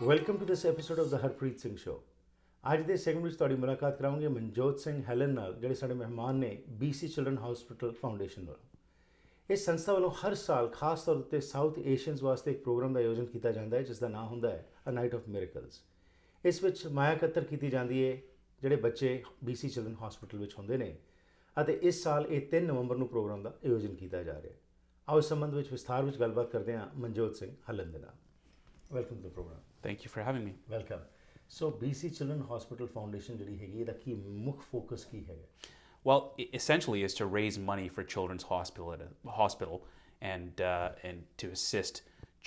Welcome to this episode of the Harpreet Singh show. ਅੱਜ ਦੇ segment ਵਿੱਚ ਤੁਹਾਡੀ ਮੁਲਾਕਾਤ ਕਰਾਂਗੇ ਮਨਜੋਤ ਸਿੰਘ ਹੈਲਨ ਨਾਲ, ਜਿਹੜੇ ਸਾਡੇ ਮਹਿਮਾਨ ਨੇ BC ਚਿਲਡਰਨ ਹਸਪੀਟਲ ਫਾਊਂਡੇਸ਼ਨ ਵੱਲੋਂ। ਇਸ ਸੰਸਥਾ ਵੱਲੋਂ ਹਰ ਸਾਲ ਖਾਸ ਤੌਰ ਉੱਤੇ ਸਾਊਥ ਏਸ਼ੀਅਨਸ ਵਾਸਤੇ ਇੱਕ ਪ੍ਰੋਗਰਾਮ ਦਾ ਆਯੋਜਨ ਕੀਤਾ ਜਾਂਦਾ ਹੈ, ਜਿਸ ਦਾ ਨਾਮ ਹੁੰਦਾ ਹੈ ਅ ਨਾਈਟ ਆਫ ਮਿਰੇਕਲਸ। ਇਸ ਵਿੱਚ ਮਾਇਆ ਇਕੱਤਰ ਕੀਤੀ ਜਾਂਦੀ ਹੈ ਜਿਹੜੇ ਬੱਚੇ BC ਚਿਲਡਰਨ ਹਸਪੀਟਲ ਵਿੱਚ ਹੁੰਦੇ ਨੇ, ਅਤੇ ਇਸ ਸਾਲ ਇਹ 3 ਨਵੰਬਰ ਨੂੰ ਪ੍ਰੋਗਰਾਮ ਦਾ ਆਯੋਜਨ ਕੀਤਾ ਜਾ ਰਿਹਾ ਹੈ। ਆਓ ਇਸ ਸੰਬੰਧ ਵਿੱਚ ਵਿਸਥਾਰ ਵਿੱਚ ਗੱਲਬਾਤ ਕਰਦੇ ਹਾਂ ਮਨਜੋਤ ਸਿੰਘ ਹੈਲਨ ਦੇ ਨਾਲ। Welcome to the programme. Thank you for having me. Welcome. So BC children hospital foundation ਜਿਹੜੀ ਹੈਗੀ, ਇਹਦਾ ਕੀ ਮੁੱਖ ਫੋਕਸ ਕੀ ਹੈਗਾ? Well, essentially is to raise money for Children's Hospital and to assist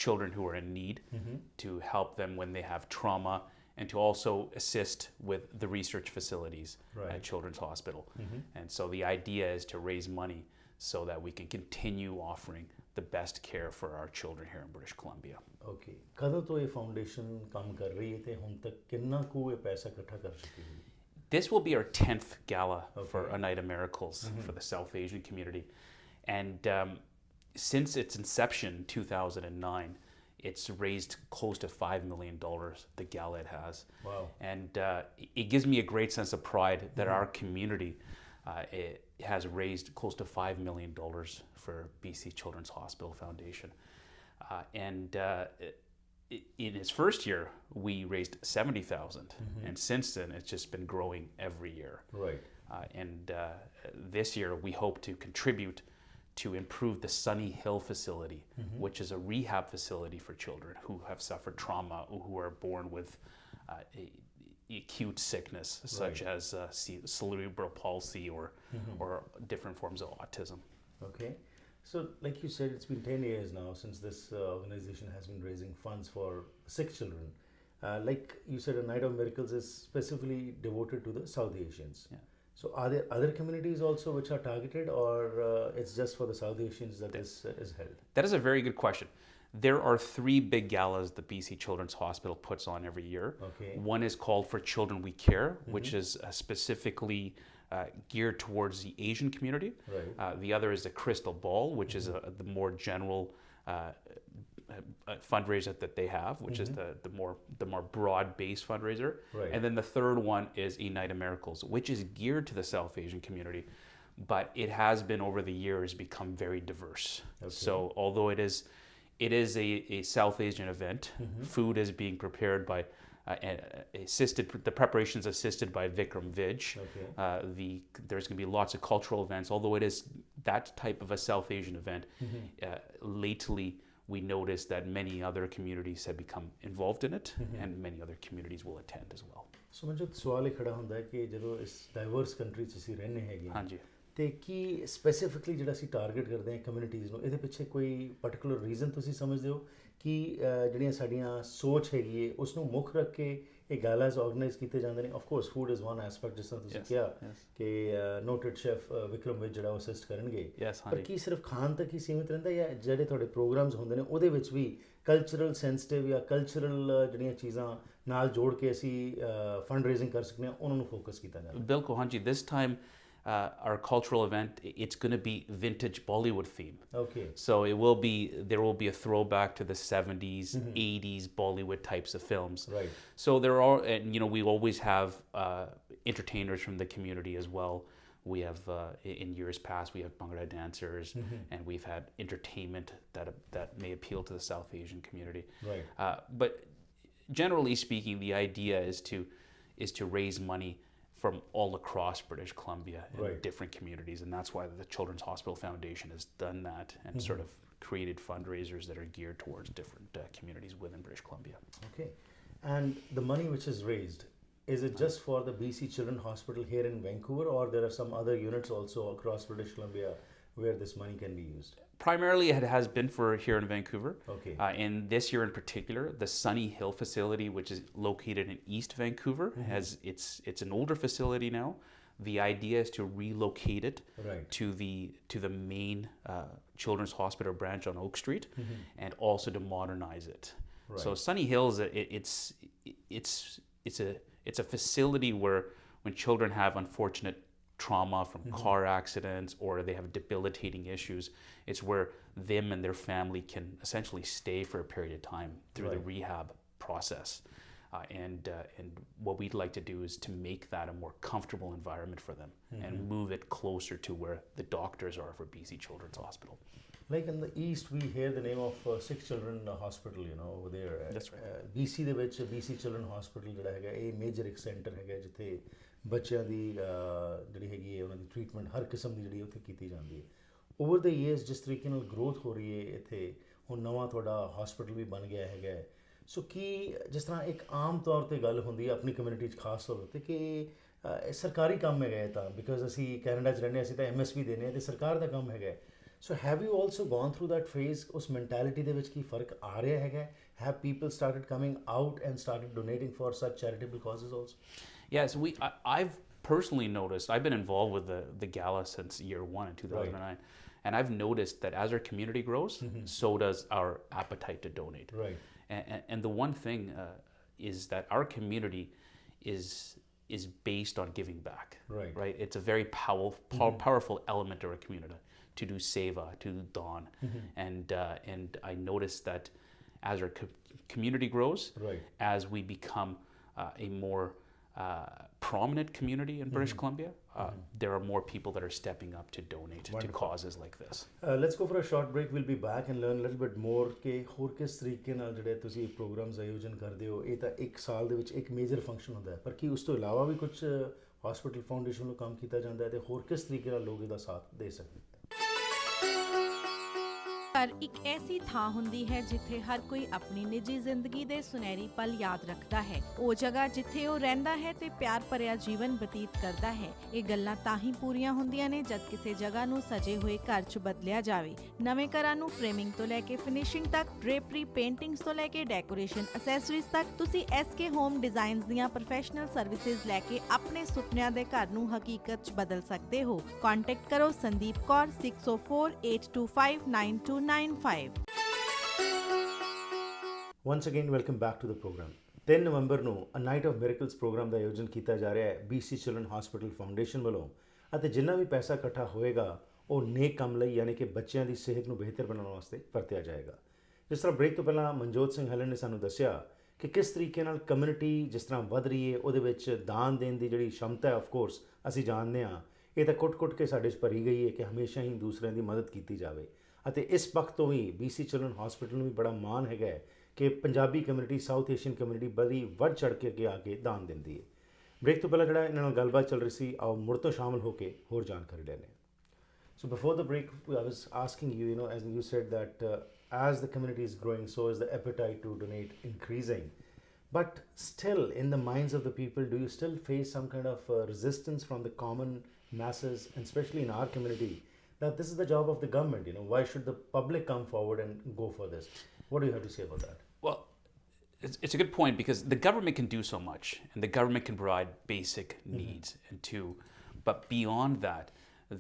children who are in need, to help them when they have trauma, and to also assist with the research facilities at Children's Hospital. And so the idea is to raise money so that we can continue offering the best care for our children here in British Columbia. Okay. ਕਦੋਂ ਤੋਂ ਇਹ foundation ਕੰਮ ਕਰ ਰਹੀ ਹੈ ਤੇ ਹੁਣ ਤੱਕ ਕਿੰਨਾ ਕੁ ਇਹ ਪੈਸਾ ਇਕੱਠਾ ਕਰ ਚੁੱਕੀ ਹੈ? This will be our 10th gala for A Night of Miracles for the South Asian community. And since its inception in 2009, it's raised close to $5 million, the gala it has. Wow. And it gives me a great sense of pride that our community it has raised close to $5 million for BC Children's Hospital Foundation. In its first year, we raised $70,000, and since then it's just been growing every year. Right. This year we hope to contribute to improve the Sunny Hill facility, which is a rehab facility for children who have suffered trauma or who are born with acute sickness, such as cerebral palsy or different forms of autism. Okay. So like you said, it's been 10 years now since this organization has been raising funds for sick children. Like you said, A Night of Miracles is specifically devoted to the South Asians. Yeah. So are there other communities also which are targeted, or it's just for the South Asians that this is held? That is a very good question. There are 3 big galas the BC Children's Hospital puts on every year. Okay. One is called For Children We Care, which is specifically geared towards the Asian community. Right. The other is the Crystal Ball, which is the more general fundraiser that they have, which is the more broad-based fundraiser. Right. And then the third one is A Night of Miracles, which is geared to the South Asian community, but it has been over the years become very diverse. Okay. So although it is a South Asian event, food is being prepared by the preparations assisted by Vikram Vij. Okay. There's going to be lots of cultural events. Although it is that type of a South Asian event, lately we noticed that many other communities have become involved in it, and many other communities will attend as well. So Manjot, ਸਵਾਲ ਇਹ ਖੜਾ ਹੁੰਦਾ ਹੈ ਕਿ ਜਦੋਂ ਇਸ diverse country 'ਚ ਅਸੀਂ ਰਹਿੰਦੇ ਹੈਗੇ ਹਾਂ, ਹਾਂਜੀ, ਤੇ ਕੀ ਸਪੈਸੀਫਿਕਲੀ ਜਿਹੜਾ ਅਸੀਂ ਟਾਰਗੇਟ ਕਰਦੇ ਹਾਂ ਕਮਿਊਨਿਟੀਜ਼ ਨੂੰ, ਇਹਦੇ ਪਿੱਛੇ ਕੋਈ ਪਾਰਟੀਕੂਲਰ ਰੀਜ਼ਨ ਤੁਸੀਂ ਸਮਝਦੇ ਹੋ ਕਿ ਜਿਹੜੀਆਂ ਸਾਡੀਆਂ ਸੋਚ ਹੈਗੀ ਹੈ ਉਸ ਨੂੰ ਮੁੱਖ ਰੱਖ ਕੇ ਇਹ ਗਾਲਾਜ਼ ਆਰਗੇਨਾਈਜ਼ ਕੀਤੇ ਜਾਂਦੇ ਨੇ? Of course food is one aspect, ਜਿਸ ਤਰ੍ਹਾਂ ਤੁਸੀਂ ਕਿਹਾ ਕਿ ਨੋਟਡ ਸ਼ੈਫ ਵਿਕਰਮ ਵਿੱਚ ਜਿਹੜਾ ਉਹ ਅਸਿਸਟ ਕਰਨਗੇ, ਪਰ ਕੀ ਸਿਰਫ ਖਾਣ ਤੱਕ ਹੀ ਸੀਮਿਤ ਰਹਿੰਦਾ, ਜਾਂ ਜਿਹੜੇ ਤੁਹਾਡੇ ਪ੍ਰੋਗਰਾਮਸ ਹੁੰਦੇ ਨੇ ਉਹਦੇ ਵਿੱਚ ਵੀ ਕਲਚਰਲ ਸੈਂਸਿਟਿਵ ਜਾਂ ਕਲਚਰਲ ਜਿਹੜੀਆਂ ਚੀਜ਼ਾਂ ਨਾਲ ਜੋੜ ਕੇ ਅਸੀਂ ਫੰਡ ਰੇਜ਼ਿੰਗ ਕਰ ਸਕਦੇ ਹਾਂ, ਉਹਨਾਂ ਨੂੰ ਫੋਕਸ ਕੀਤਾ ਜਾਂਦਾ? ਬਿਲਕੁਲ, ਹਾਂਜੀ। This time our cultural event, it's going to be vintage Bollywood theme. Okay. So there will be a throwback to the 70s, 80s Bollywood types of films. Right. So there are, and we always have entertainers from the community as well. We have, in years past, we have Bhangra dancers, and we've had entertainment that may appeal to the South Asian community. Right. But generally speaking, the idea is to raise money from all across British Columbia in different communities, and that's why the Children's Hospital Foundation has done that and sort of created fundraisers that are geared towards different communities within British Columbia. Okay. And the money which is raised, is it just for the BC Children's Hospital here in Vancouver, or there are some other units also across British Columbia where this money can be used? Primarily it has been for here in Vancouver. Okay. And this year in particular, the Sunny Hill facility, which is located in East Vancouver, it's an older facility now. The idea is to relocate it to the main Children's Hospital branch on Oak Street, and also to modernize it. So Sunny Hills, it's a facility where when children have unfortunate trauma from car accidents or they have debilitating issues, it's where them and their family can essentially stay for a period of time through the rehab process. And what we'd like to do is to make that a more comfortable environment for them and move it closer to where the doctors are for BC Children's Hospital. Like in the east, we hear the name of Six Children Hospital, you know, over there. That's right. BC ਦੇ ਵਿੱਚ BC Children Hospital ਜਿਹੜਾ ਹੈਗਾ ਇਹ major ਇੱਕ centre ਹੈਗਾ ਜਿੱਥੇ ਬੱਚਿਆਂ ਦੀ ਜਿਹੜੀ ਹੈਗੀ ਹੈ ਉਹਨਾਂ ਦੀ ਟ੍ਰੀਟਮੈਂਟ ਹਰ ਕਿਸਮ ਦੀ ਜਿਹੜੀ ਉੱਥੇ ਕੀਤੀ ਜਾਂਦੀ ਹੈ। ਓਵਰ ਦ ਈਅਰਸ ਜਿਸ ਤਰੀਕੇ ਨਾਲ ਗਰੋਥ ਹੋ ਰਹੀ ਹੈ ਇੱਥੇ ਹੁਣ ਨਵਾਂ ਤੁਹਾਡਾ ਹਸਪੀਟਲ ਵੀ ਬਣ ਗਿਆ ਹੈਗਾ। ਸੋ ਕੀ ਜਿਸ ਤਰ੍ਹਾਂ ਇੱਕ ਆਮ ਤੌਰ 'ਤੇ ਗੱਲ ਹੁੰਦੀ ਹੈ ਆਪਣੀ ਕਮਿਊਨਿਟੀ 'ਚ ਖਾਸ ਤੌਰ 'ਤੇ ਕਿ ਸਰਕਾਰੀ ਕੰਮ ਹੈਗਾ ਇਹ ਤਾਂ ਬਿਕਾਜ਼ ਅਸੀਂ ਕੈਨੇਡਾ 'ਚ ਰਹਿੰਦੇ ਅਸੀਂ ਤਾਂ MSP ਦੇਣੇ ਹਾਂ ਅਤੇ ਸਰਕਾਰ ਦਾ ਕੰਮ ਹੈਗਾ। So have you also gone through that phase? ਉਸ mentality ਦੇ ਵਿੱਚ ਕੀ ਫਰਕ ਆ ਰਿਹਾ ਹੈਗਾ? Have people started coming out and started donating for such charitable causes also? Yes, I've personally noticed. I've been involved with the gala since year one in 2009, and I've noticed that as our community grows, so does our appetite to donate. Right. And the one thing is that our community is based on giving back. Right. It's a very powerful element of our community to do seva, to do dawn, and I noticed that as our community grows, as we become a more prominent community in British Columbia, there are more people that are stepping up to donate to causes like this. Let's go for a short break. We'll be back and learn a little bit more ਕਿ ਹੋਰ ਕਿਸ ਤਰੀਕੇ ਨਾਲ ਜਿਹੜੇ ਤੁਸੀਂ programs ਆਯੋਜਨ ਕਰਦੇ ਹੋ। ਇਹ ਤਾਂ ਇੱਕ ਸਾਲ ਦੇ ਵਿੱਚ ਇੱਕ ਮੇਜਰ ਫੰਕਸ਼ਨ ਹੁੰਦਾ ਹੈ, ਪਰ ਕੀ ਉਸ ਤੋਂ ਇਲਾਵਾ ਵੀ ਕੁਝ ਹਸਪੀਟਲ ਫਾਊਂਡੇਸ਼ਨ ਵੱਲੋਂ ਕੰਮ ਕੀਤਾ ਜਾਂਦਾ ਹੈ ਅਤੇ ਹੋਰ ਕਿਸ ਤਰੀਕੇ ਨਾਲ ਲੋਕ ਇਹਦਾ ਸਾਥ ਦੇ ਸਕਦੇ? ਪਰ ਇੱਕ ਐਸੀ ਥਾਂ ਹੁੰਦੀ ਹੈ ਜਿੱਥੇ ਹਰ ਕੋਈ ਆਪਣੀ ਨਿੱਜੀ ਜ਼ਿੰਦਗੀ ਦੇ ਸੁਨਹਿਰੀ ਪਲ ਯਾਦ ਰੱਖਦਾ ਹੈ। ਉਹ ਜਗ੍ਹਾ ਜਿੱਥੇ ਉਹ ਰਹਿੰਦਾ ਹੈ ਤੇ ਪਿਆਰ ਭਰਿਆ ਜੀਵਨ ਬਤੀਤ ਕਰਦਾ ਹੈ। ਇਹ ਗੱਲਾਂ ਤਾਂ ਹੀ ਪੂਰੀਆਂ ਹੁੰਦੀਆਂ ਨੇ ਜਦ ਕਿਸੇ ਜਗ੍ਹਾ ਨੂੰ ਸਜੇ ਹੋਏ ਘਰ 'ਚ ਬਦਲਿਆ ਜਾਵੇ। ਨਵੇਂ ਘਰਾਂ ਨੂੰ ਫਰੇਮਿੰਗ ਤੋਂ ਲੈ ਕੇ ਫਿਨਿਸ਼ਿੰਗ ਤੱਕ, ਡ੍ਰੇਪਰੀ, ਪੇਂਟਿੰਗਸ ਤੋਂ ਲੈ ਕੇ ਡੈਕੋਰੇਸ਼ਨ ਐਸੈਸਰੀਜ਼ ਤੱਕ, ਤੁਸੀਂ SK ਹੋਮ ਡਿਜ਼ਾਈਨਸ ਦੀਆਂ ਪ੍ਰੋਫੈਸ਼ਨਲ ਸਰਵਿਸਿਜ਼ ਲੈ ਕੇ ਆਪਣੇ ਸੁਪਨਿਆਂ ਦੇ ਘਰ ਨੂੰ ਹਕੀਕਤ 'ਚ ਬਦਲ ਸਕਦੇ ਹੋ। ਕੰਟੈਕਟ ਕਰੋ Sandeep Kaur 6048259295। Once again, welcome back to the program. 3 ਨਵੰਬਰ ਨੂੰ A Night of Miracles programme ਦਾ ਆਯੋਜਨ ਕੀਤਾ ਜਾ ਰਿਹਾ ਹੈ BC Children Hospital ਫਾਊਂਡੇਸ਼ਨ ਵੱਲੋਂ ਅਤੇ ਜਿੰਨਾ ਵੀ ਪੈਸਾ ਇਕੱਠਾ ਹੋਏਗਾ ਉਹ ਨੇਕ ਕੰਮ ਲਈ ਯਾਨੀ ਕਿ ਬੱਚਿਆਂ ਦੀ ਸਿਹਤ ਨੂੰ ਬਿਹਤਰ ਬਣਾਉਣ ਵਾਸਤੇ ਵਰਤਿਆ ਜਾਏਗਾ। ਜਿਸ ਤਰ੍ਹਾਂ ਬ੍ਰੇਕ ਤੋਂ ਪਹਿਲਾਂ ਮਨਜੋਤ ਸਿੰਘ ਹੈਲਨ ਨੇ ਸਾਨੂੰ ਦੱਸਿਆ ਕਿ ਕਿਸ ਤਰੀਕੇ ਨਾਲ ਕਮਿਊਨਿਟੀ ਜਿਸ ਤਰ੍ਹਾਂ ਵੱਧ ਰਹੀ ਹੈ ਉਹਦੇ ਵਿੱਚ ਦਾਨ ਦੇਣ ਦੀ ਜਿਹੜੀ ਸ਼ਮਤਾ ਹੈ ਆਫ ਕੋਰਸ ਅਸੀਂ ਜਾਣਦੇ ਹਾਂ ਇਹ ਤਾਂ ਕੁੱਟ-ਕੁੱਟ ਕੇ ਸਾਡੇ 'ਚ ਭਰੀ ਗਈ ਹੈ ਕਿ ਹਮੇਸ਼ਾ ਹੀ ਦੂਸਰਿਆਂ ਦੀ ਮਦਦ ਕੀਤੀ ਜਾਵੇ ਅਤੇ ਇਸ ਪੱਖ ਤੋਂ ਵੀ BC Children Hospital ਨੂੰ ਵੀ ਬੜਾ ਮਾਣ ਹੈਗਾ ਕਿ Punjabi community south Asian community ਬੜੀ ਵੱਧ ਚੜ੍ਹ ਕੇ ਅੱਗੇ ਆ ਕੇ ਦਾਨ ਦਿੰਦੀ ਹੈ। ਬ੍ਰੇਕ ਤੋਂ ਪਹਿਲਾਂ ਜਿਹੜਾ ਇਹਨਾਂ ਨਾਲ ਗੱਲਬਾਤ ਚੱਲ ਰਹੀ ਸੀ ਆਓ ਮੁੜ ਤੋਂ ਸ਼ਾਮਲ ਹੋ ਕੇ ਹੋਰ ਜਾਣਕਾਰੀ ਲੈਂਦੇ ਹਾਂ। So before the break, I was asking you, as you said that as the community is growing, so is the appetite to donate increasing. But still, in the minds of the people, do you still face some kind of resistance from the common masses, and especially in our community, that this is the job of the government? Why should the public come forward and go for this? What do you have to say about that? Well, it's a good point because the government can do so much, and the government can provide basic needs, but beyond that,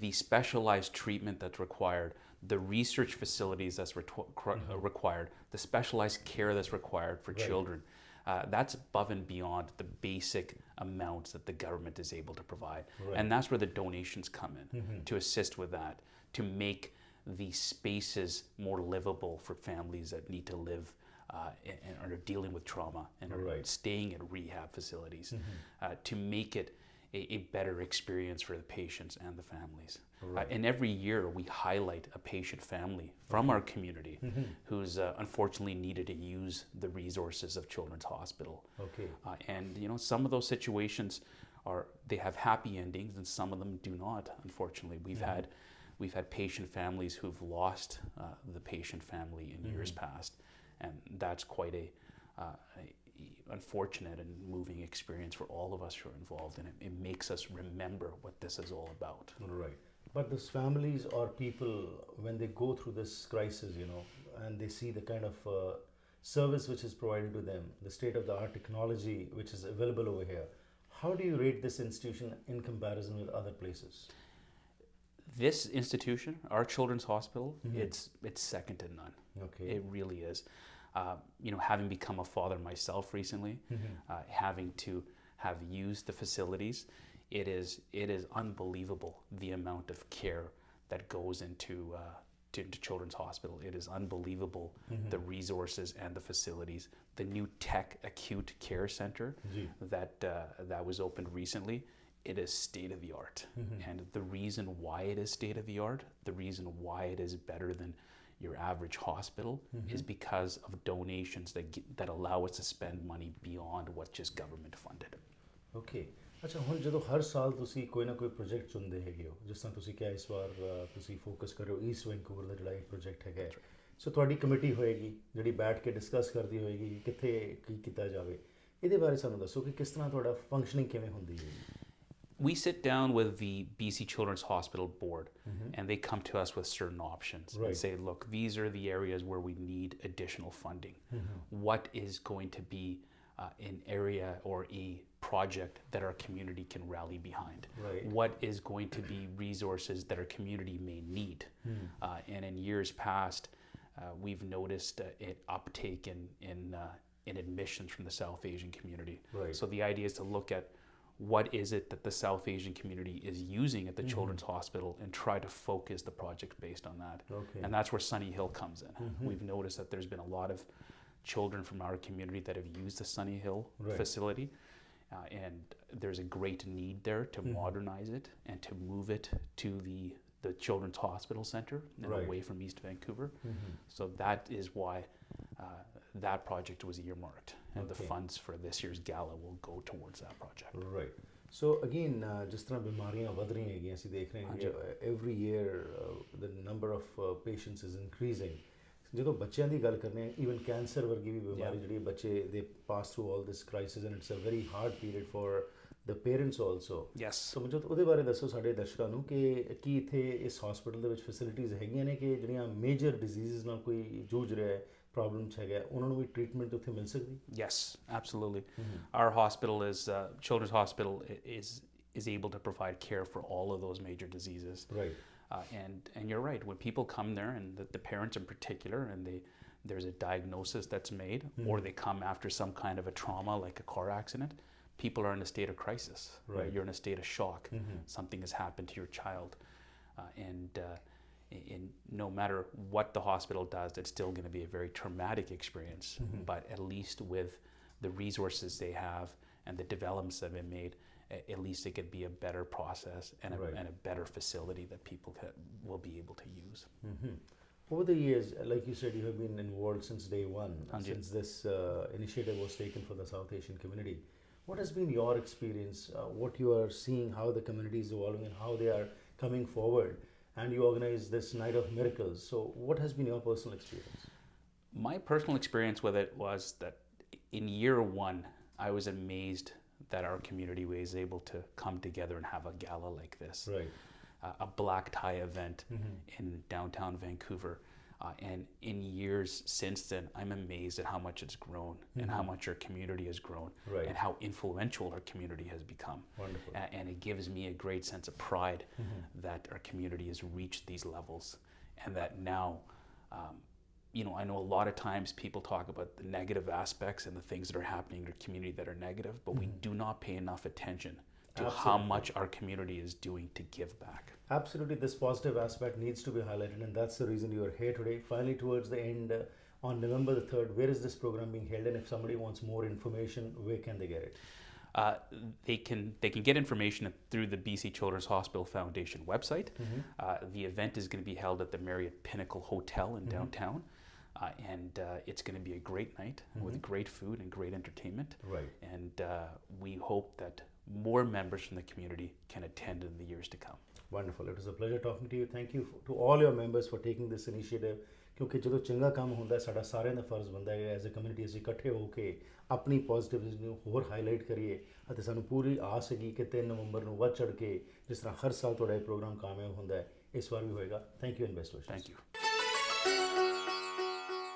the specialized treatment that's required, the research facilities that's required, the specialized care that's required for children, that's above and beyond the basic amounts that the government is able to provide. And that's where the donations come in to assist with that, to make these spaces more livable for families that need to live and are dealing with trauma and are staying in rehab facilities, to make it a better experience for the patients and the families. And every year we highlight a patient family from our community who's unfortunately needed to use the resources of Children's Hospital. And some of those situations they have happy endings and some of them do not, unfortunately. We've had patient families who've lost the patient family in years past, and that's quite a unfortunate and moving experience for all of us who are involved in it. It makes us remember what this is all about. Right. But those families or people, when they go through this crisis, and they see the kind of service which is provided to them, the state-of-the-art technology which is available over here, how do you rate this institution in comparison with other places? This institution, our Children's Hospital, it's second to none. Okay. It really is. having become a father myself recently, having to have used the facilities, it is unbelievable the amount of care that goes into Children's Hospital. It is unbelievable the resources and the facilities. The new tech acute care center that was opened recently, it is state of the art. And the reason why it is state of the art, the reason why it is better than your average hospital is because of donations that allow us to spend money beyond what's just government funded. Okay ਅੱਛਾ ਹੁਣ ਜਦੋਂ ਹਰ ਸਾਲ ਤੁਸੀਂ ਕੋਈ ਨਾ ਕੋਈ project ਚੁਣਦੇ ਹੈਗੇ ਹੋ, ਜਿਸ ਤਰ੍ਹਾਂ ਤੁਸੀਂ ਕਿਹਾ ਇਸ ਵਾਰ ਤੁਸੀਂ ਫੋਕਸ ਕਰ ਰਹੇ ਹੋ ਈਸਟ ਵੈਨਕੂਵਰ ਦਾ ਜਿਹੜਾ ਇੱਕ ਪ੍ਰੋਜੈਕਟ ਹੈਗਾ, ਸੋ ਤੁਹਾਡੀ ਕਮੇਟੀ ਹੋਏਗੀ ਜਿਹੜੀ ਬੈਠ ਕੇ ਡਿਸਕਸ ਕਰਦੀ ਹੋਏਗੀ ਕਿ ਕਿੱਥੇ ਕੀ ਕੀਤਾ ਜਾਵੇ। ਇਹਦੇ ਬਾਰੇ ਸਾਨੂੰ ਦੱਸੋ ਕਿ ਕਿਸ ਤਰ੍ਹਾਂ ਤੁਹਾਡਾ ਫੰਕਸ਼ਨਿੰਗ ਕਿਵੇਂ ਹੁੰਦੀ ਹੈ। We sit down with the BC Children's Hospital board and they come to us with certain options and say, look, these are the areas where we need additional funding. What is going to be an area or a project that our community can rally behind? What is going to be resources that our community may need? And in years past, we've noticed an uptake in admissions from the South Asian community. So the idea is to look at what is it that the South Asian community is using at the Children's Hospital and try to focus the project based on that. And that's where Sunny Hill comes in. We've noticed that there's been a lot of children from our community that have used the Sunny Hill facility, and there's a great need there to modernize it and to move it to the Children's Hospital Center and away from East Vancouver. So that is why that project was earmarked, and the funds for this year's gala will go towards that project. Right. So again, ਜਿਸ ਤਰ੍ਹਾਂ ਬਿਮਾਰੀਆਂ ਵੱਧ ਰਹੀਆਂ ਹੈਗੀਆਂ, ਅਸੀਂ ਦੇਖ ਰਹੇ ਹਾਂ every year the number of patients is increasing. ਜਦੋਂ ਬੱਚਿਆਂ ਦੀ ਗੱਲ ਕਰਨੇ ਆ, ਈਵਨ ਕੈਂਸਰ ਵਰਗੀ ਵੀ ਬਿਮਾਰੀ ਜਿਹੜੀ ਬੱਚੇ ਦੇ pass through all this crisis and it's a very hard period for the parents also. So Manjot, ਉਹਦੇ ਬਾਰੇ ਦੱਸੋ ਸਾਡੇ ਦਰਸ਼ਕਾਂ ਨੂੰ ਕਿ ਕੀ ਇੱਥੇ ਇਸ ਹਸਪੀਟਲ ਦੇ ਵਿੱਚ ਫੈਸਿਲਿਟੀਜ਼ ਹੈਗੀਆਂ ਨੇ ਕਿ ਜਿਹੜੀਆਂ ਮੇਜਰ ਡਿਜ਼ੀਜ਼ਸ ਨਾਲ ਕੋਈ ਜੂਝ ਰਿਹਾ ਹੈ, ਪ੍ਰੋਬਲਮਸ ਹੈਗਾ, ਉਹਨਾਂ ਨੂੰ ਵੀ ਟ੍ਰੀਟਮੈਂਟ ਉੱਥੇ ਮਿਲ ਸਕਦੀ? Yes, absolutely. Our hospital is Children's Hospital is able to provide care for all of those major diseases. And you're right, when people come there, and the parents in particular, and there's a diagnosis that's made, or they come after some kind of a trauma like a car accident, people are in a state of crisis. You're in a state of shock. Something has happened to your child, and no matter what the hospital does, it's still going to be a very traumatic experience. But at least with the resources they have and the developments that have been made, at least it could be a better process and a better facility that people will be able to use. Over the years, like you said, you have been involved since day one, since this initiative was taken for the South Asian community. What has been your experience, what you are seeing, how the community is evolving and how they are coming forward? And you organize this Night of Miracles. So what has been your personal experience? My personal experience with it was that in year one, I was amazed that our community was able to come together and have a gala like this. A black tie event in downtown Vancouver. And in years since then, I'm amazed at how much it's grown and how much our community has grown and how influential our community has become. And it gives me a great sense of pride that our community has reached these levels, and that now, I know a lot of times people talk about the negative aspects and the things that are happening in our community that are negative, but we do not pay enough attention to how much our community is doing to give back. Absolutely, this positive aspect needs to be highlighted, and that's the reason you are here today. Finally, towards the end, on November the 3rd, where is this program being held, and if somebody wants more information, where can they get it? They can get information through the BC Children's Hospital Foundation website. The event is going to be held at the Marriott Pinnacle Hotel in downtown. And it's going to be a great night with great food and great entertainment. And we hope that more members from the community can attend in the years to come. Wonderful. It was a pleasure talking to you. Thank you to all your members for taking this initiative. ਕਿਉਂਕਿ ਜਦੋਂ ਚੰਗਾ ਕੰਮ ਹੁੰਦਾ, ਸਾਡਾ ਸਾਰਿਆਂ ਦਾ ਫਰਜ਼ ਬਣਦਾ ਹੈ ਐਜ਼ ਅ ਕਮਿਊਨਿਟੀ ਅਸੀਂ ਇਕੱਠੇ ਹੋ ਕੇ ਆਪਣੀ ਪੋਜ਼ਿਟਿਵਿਟੀ ਨੂੰ ਹੋਰ ਹਾਈਲਾਈਟ ਕਰੀਏ, ਅਤੇ ਸਾਨੂੰ ਪੂਰੀ ਆਸ ਹੈਗੀ ਕਿ 3 ਨਵੰਬਰ ਨੂੰ ਵੱਧ ਚੜ੍ਹ ਕੇ ਜਿਸ ਤਰ੍ਹਾਂ ਹਰ ਸਾਲ ਤੁਹਾਡਾ ਇਹ ਪ੍ਰੋਗਰਾਮ ਕਾਮਯਾਬ ਹੁੰਦਾ ਹੈ, ਇਸ ਵਾਰ ਵੀ ਹੋਏਗਾ। ਥੈਂਕ ਯੂ ਐਂਡ ਬੈਸਟ ਵਿਸ਼ੇਸ। Thank you.